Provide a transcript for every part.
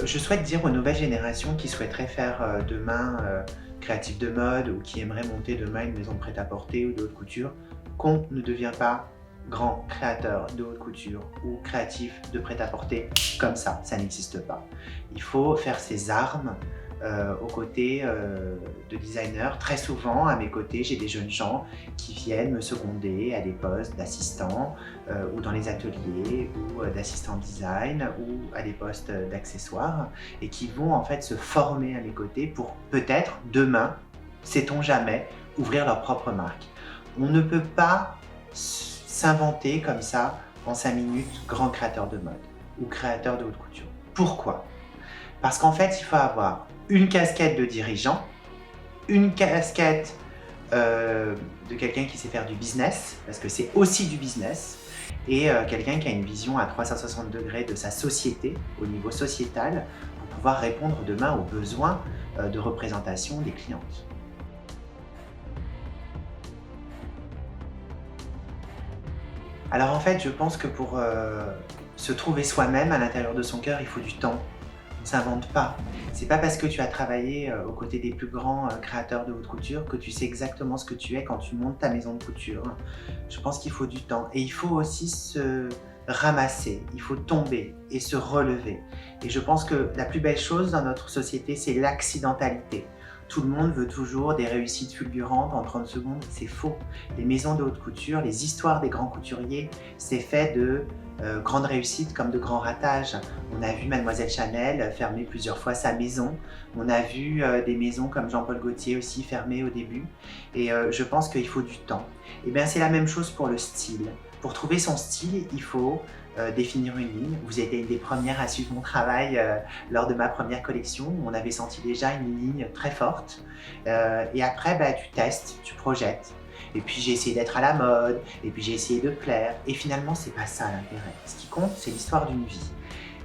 Je souhaite dire aux nouvelles générations qui souhaiteraient faire demain créatif de mode ou qui aimeraient monter demain une maison de prêt-à-porter ou de haute couture qu'on ne devient pas grand créateur de haute couture ou créatif de prêt-à-porter comme ça n'existe pas. Il faut faire ses armes aux côtés de designers. Très souvent, à mes côtés, j'ai des jeunes gens qui viennent me seconder à des postes d'assistant ou dans les ateliers ou d'assistant design ou à des postes d'accessoires et qui vont en fait se former à mes côtés pour peut-être demain, sait-on jamais, ouvrir leur propre marque. On ne peut pas s'inventer comme ça en 5 minutes grand créateur de mode ou créateur de haute couture. Pourquoi? Parce qu'en fait, il faut avoir une casquette de dirigeant, une casquette de quelqu'un qui sait faire du business, parce que c'est aussi du business, et quelqu'un qui a une vision à 360 degrés de sa société, au niveau sociétal, pour pouvoir répondre demain aux besoins de représentation des clientes. Alors en fait, je pense que pour se trouver soi-même à l'intérieur de son cœur, il faut du temps. On ne s'invente pas. C'est pas parce que tu as travaillé aux côtés des plus grands créateurs de haute couture que tu sais exactement ce que tu es quand tu montes ta maison de couture. Je pense qu'il faut du temps et il faut aussi se ramasser, il faut tomber et se relever. Et je pense que la plus belle chose dans notre société, c'est l'accidentalité. Tout le monde veut toujours des réussites fulgurantes en 30 secondes, c'est faux. Les maisons de haute couture, les histoires des grands couturiers, c'est fait de grandes réussites comme de grands ratages. On a vu Mademoiselle Chanel fermer plusieurs fois sa maison. On a vu des maisons comme Jean-Paul Gaultier aussi fermer au début. Et je pense qu'il faut du temps. Et bien c'est la même chose pour le style. Pour trouver son style, il faut définir une ligne. Vous avez été une des premières à suivre mon travail lors de ma première collection. On avait senti déjà une ligne très forte. Et après, tu testes, tu projettes. Et puis j'ai essayé d'être à la mode, et puis j'ai essayé de plaire. Et finalement, c'est pas ça l'intérêt. Ce qui compte, c'est l'histoire d'une vie.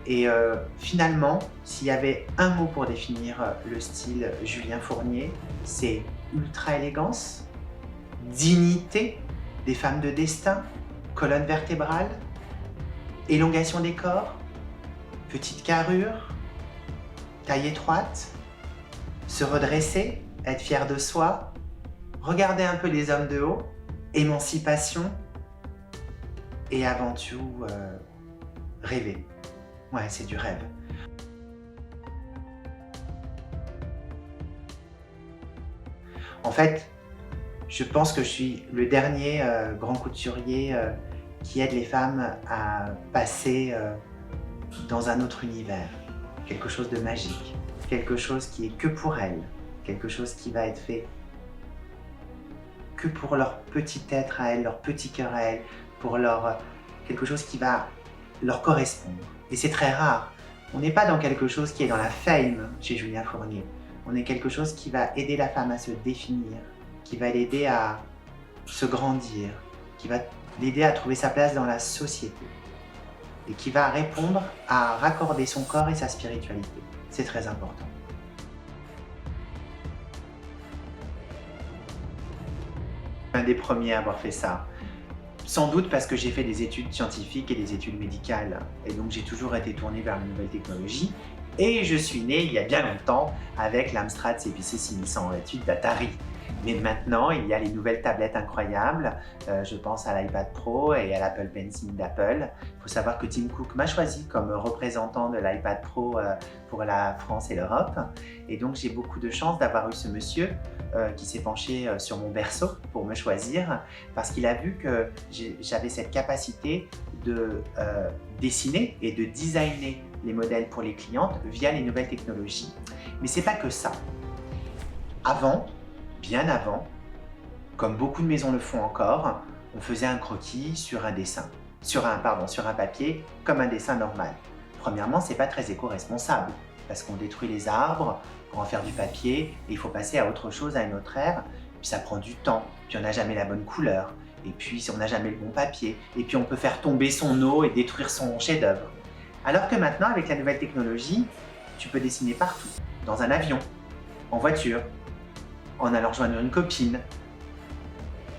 Et finalement, s'il y avait un mot pour définir le style Julien Fournier, c'est ultra élégance, dignité, des femmes de destin, colonne vertébrale, élongation des corps, petite carrure, taille étroite, se redresser, être fier de soi, regarder un peu les hommes de haut, émancipation et avant tout, rêver. Ouais, c'est du rêve. En fait, je pense que je suis le dernier grand couturier qui aide les femmes à passer dans un autre univers, quelque chose de magique, quelque chose qui est que pour elles, quelque chose qui va être fait que pour leur petit être à elles, leur petit cœur à elles, pour quelque chose qui va leur correspondre. Et c'est très rare. On n'est pas dans quelque chose qui est dans la fame chez Julien Fournier. On est quelque chose qui va aider la femme à se définir, qui va l'aider à se grandir, qui va l'aider à trouver sa place dans la société et qui va répondre à raccorder son corps et sa spiritualité. C'est très important. Un des premiers à avoir fait ça. Sans doute parce que j'ai fait des études scientifiques et des études médicales. Et donc j'ai toujours été tourné vers les nouvelles technologies. Et je suis né il y a bien longtemps avec l'Amstrad CPC 6128 d'Atari. Mais maintenant, il y a les nouvelles tablettes incroyables. Je pense à l'iPad Pro et à l'Apple Pencil d'Apple. Il faut savoir que Tim Cook m'a choisi comme représentant de l'iPad Pro pour la France et l'Europe. Et donc, j'ai beaucoup de chance d'avoir eu ce monsieur qui s'est penché sur mon berceau pour me choisir parce qu'il a vu que j'avais cette capacité de dessiner et de designer les modèles pour les clientes via les nouvelles technologies. Mais c'est pas que ça. Avant, bien avant, comme beaucoup de maisons le font encore, on faisait un croquis sur un dessin, sur un papier, comme un dessin normal. Premièrement, c'est pas très éco-responsable, parce qu'on détruit les arbres pour en faire du papier, et il faut passer à autre chose, à une autre ère, puis ça prend du temps, puis on n'a jamais la bonne couleur, et puis on n'a jamais le bon papier, et puis on peut faire tomber son eau et détruire son chef-d'œuvre. Alors que maintenant, avec la nouvelle technologie, tu peux dessiner partout, dans un avion, en voiture, en allant rejoindre une copine.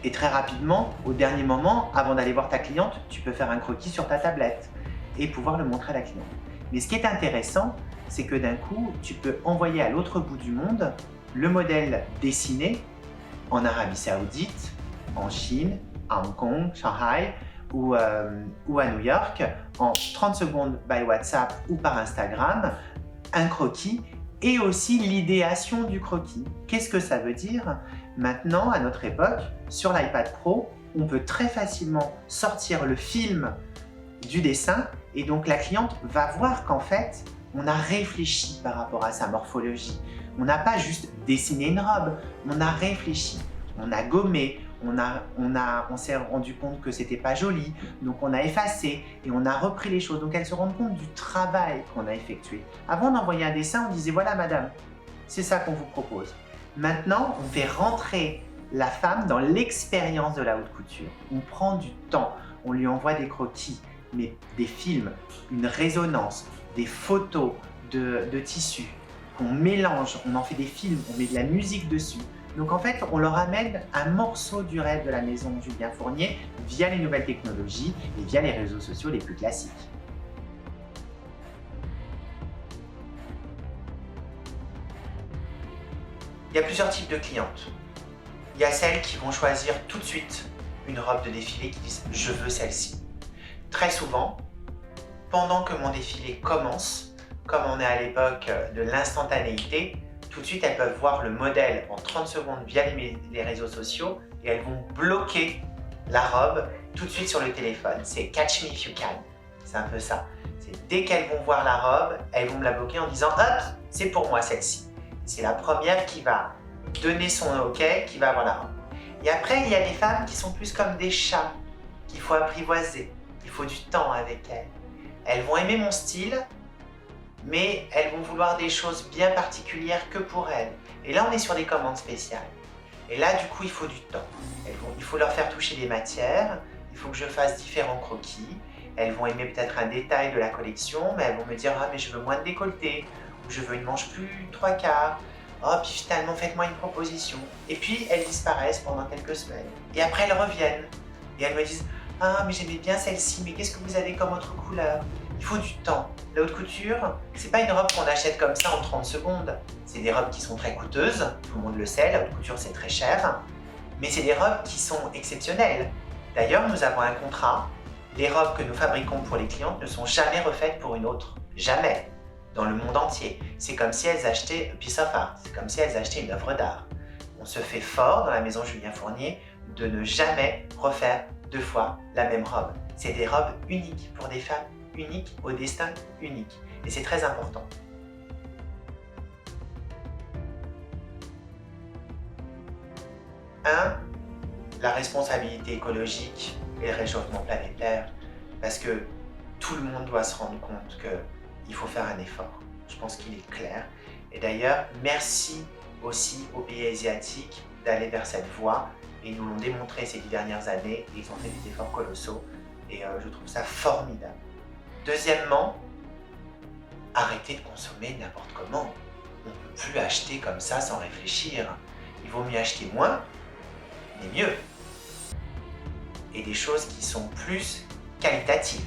Et très rapidement, au dernier moment, avant d'aller voir ta cliente, tu peux faire un croquis sur ta tablette et pouvoir le montrer à la cliente. Mais ce qui est intéressant, c'est que d'un coup, tu peux envoyer à l'autre bout du monde le modèle dessiné en Arabie Saoudite, en Chine, à Hong Kong, Shanghai ou à New York, en 30 secondes by WhatsApp ou par Instagram, un croquis et aussi l'idéation du croquis. Qu'est-ce que ça veut dire? Maintenant, à notre époque, sur l'iPad Pro, on peut très facilement sortir le film du dessin et donc la cliente va voir qu'en fait, on a réfléchi par rapport à sa morphologie. On n'a pas juste dessiné une robe, on a réfléchi, on a gommé, on s'est rendu compte que c'était pas joli, donc on a effacé et on a repris les choses. Donc elle se rend compte du travail qu'on a effectué. Avant d'envoyer un dessin, on disait voilà madame, c'est ça qu'on vous propose. Maintenant, on fait rentrer la femme dans l'expérience de la haute couture. On prend du temps, on lui envoie des croquis, mais des films, une résonance, des photos de tissus qu'on mélange, on en fait des films, on met de la musique dessus. Donc en fait, on leur amène un morceau du rêve de la maison Julien Fournier via les nouvelles technologies et via les réseaux sociaux les plus classiques. Il y a plusieurs types de clientes. Il y a celles qui vont choisir tout de suite une robe de défilé qui disent « je veux celle-ci ». Très souvent, pendant que mon défilé commence, comme on est à l'époque de l'instantanéité, tout de suite elles peuvent voir le modèle en 30 secondes via les réseaux sociaux et elles vont bloquer la robe tout de suite sur le téléphone. C'est « catch me if you can ». C'est un peu ça. Dès qu'elles vont voir la robe, elles vont me la bloquer en disant « hop, c'est pour moi celle-ci ». C'est la première qui va donner son OK, qui va avoir la robe. Et après, il y a des femmes qui sont plus comme des chats, qu'il faut apprivoiser. Il faut du temps avec elles. Elles vont aimer mon style, mais elles vont vouloir des choses bien particulières que pour elles. Et là, on est sur des commandes spéciales. Et là, du coup, il faut du temps. Il faut leur faire toucher des matières, il faut que je fasse différents croquis. Elles vont aimer peut-être un détail de la collection, mais elles vont me dire « ah, mais je veux moins de décolleté » ou « je veux une manche plus 3/4 ». Oh, puis finalement, faites-moi une proposition. Et puis, elles disparaissent pendant quelques semaines. Et après, elles reviennent. Et elles me disent « ah, mais j'aimais bien celle-ci, mais qu'est-ce que vous avez comme autre couleur ?» Il faut du temps. La haute couture, c'est pas une robe qu'on achète comme ça en 30 secondes. C'est des robes qui sont très coûteuses, tout le monde le sait, la haute couture c'est très cher. Mais c'est des robes qui sont exceptionnelles. D'ailleurs, nous avons un contrat. Les robes que nous fabriquons pour les clientes ne sont jamais refaites pour une autre. Jamais. Dans le monde entier. C'est comme si elles achetaient a piece of art. C'est comme si elles achetaient une œuvre d'art. On se fait fort dans la maison Julien Fournier de ne jamais refaire 2 fois la même robe. C'est des robes uniques pour des femmes uniques au destin unique. Et c'est très important. La responsabilité écologique et le réchauffement planétaire, parce que tout le monde doit se rendre compte qu'il faut faire un effort. Je pense qu'il est clair. Et d'ailleurs, merci aussi aux pays asiatiques d'aller vers cette voie. Et ils nous l'ont démontré ces 10 dernières années. Et ils ont fait des efforts colossaux. Et je trouve ça formidable. Deuxièmement, arrêtez de consommer n'importe comment. On ne peut plus acheter comme ça sans réfléchir. Il vaut mieux acheter moins, mais mieux. Et des choses qui sont plus qualitatives.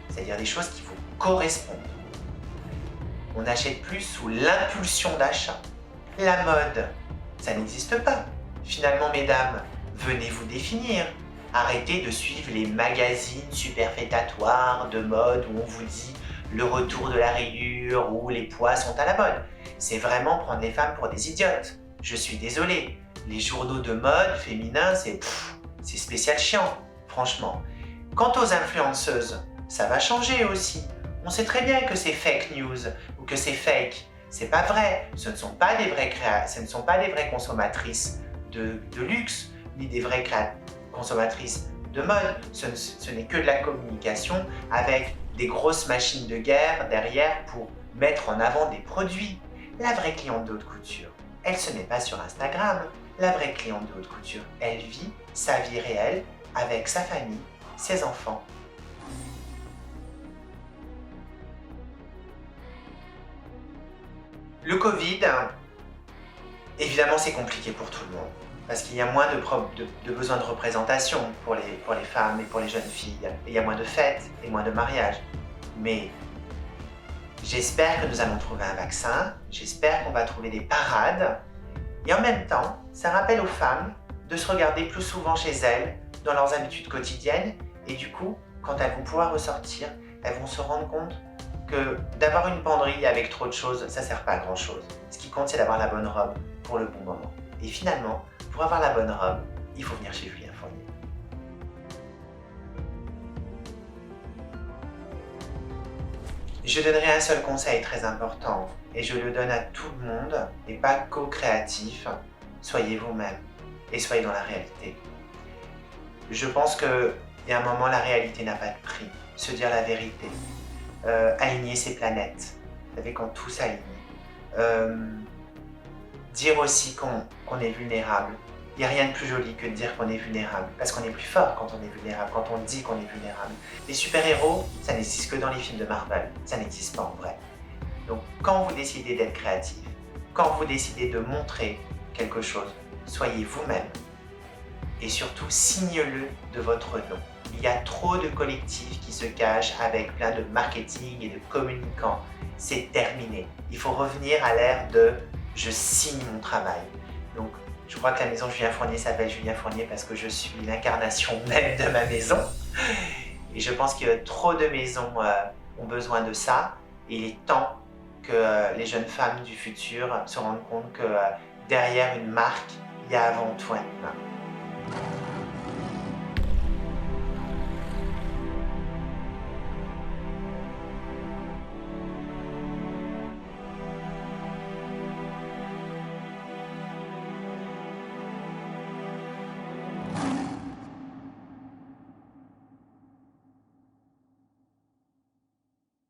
C'est-à-dire des choses qui vous correspondent. On n'achète plus sous l'impulsion d'achat. La mode, ça n'existe pas. Finalement, mesdames, venez vous définir. Arrêtez de suivre les magazines superfétatoires de mode où on vous dit le retour de la rayure ou les poids sont à la mode. C'est vraiment prendre les femmes pour des idiotes. Je suis désolée. Les journaux de mode féminins, c'est spécial chiant, franchement. Quant aux influenceuses, ça va changer aussi. On sait très bien que c'est fake news ou que c'est fake. C'est pas vrai. Ce ne sont pas des vraies consommatrices de luxe, ni des vraies consommatrices de mode. Ce n'est que de la communication avec des grosses machines de guerre derrière pour mettre en avant des produits. La vraie cliente de haute couture, elle se met pas sur Instagram. La vraie cliente de haute couture, elle vit sa vie réelle avec sa famille, ses enfants. Le Covid, évidemment, c'est compliqué pour tout le monde. Parce qu'il y a moins de besoin de représentation pour les femmes et pour les jeunes filles. Et il y a moins de fêtes et moins de mariages. Mais J'espère que nous allons trouver un vaccin, j'espère qu'on va trouver des parades. Et en même temps, ça rappelle aux femmes de se regarder plus souvent chez elles, dans leurs habitudes quotidiennes. Et du coup, quand elles vont pouvoir ressortir, elles vont se rendre compte que d'avoir une penderie avec trop de choses, ça ne sert pas à grand chose. Ce qui compte, c'est d'avoir la bonne robe pour le bon moment. Et finalement, pour avoir la bonne robe, il faut venir chez Julien Fournier. Je donnerai un seul conseil très important, et je le donne à tout le monde, et pas qu'aux créatifs. Soyez vous-même, et soyez dans la réalité. Je pense qu'il y a un moment, la réalité n'a pas de prix. Se dire la vérité. Aligner ses planètes. Vous savez, quand tout s'aligne. Dire aussi qu'on est vulnérable. Il n'y a rien de plus joli que de dire qu'on est vulnérable, parce qu'on est plus fort quand on est vulnérable, quand on dit qu'on est vulnérable. Les super-héros, ça n'existe que dans les films de Marvel, ça n'existe pas en vrai. Donc quand vous décidez d'être créatif, quand vous décidez de montrer quelque chose, soyez vous-même, et surtout signe-le de votre nom. Il y a trop de collectifs qui se cachent avec plein de marketing et de communicants. C'est terminé. Il faut revenir à l'ère de « je signe mon travail ». Donc, je crois que la maison Julien Fournier s'appelle Julien Fournier parce que je suis l'incarnation même de ma maison. Et je pense que trop de maisons ont besoin de ça. Et il est temps que les jeunes femmes du futur se rendent compte que derrière une marque, il y a avant tout un humain.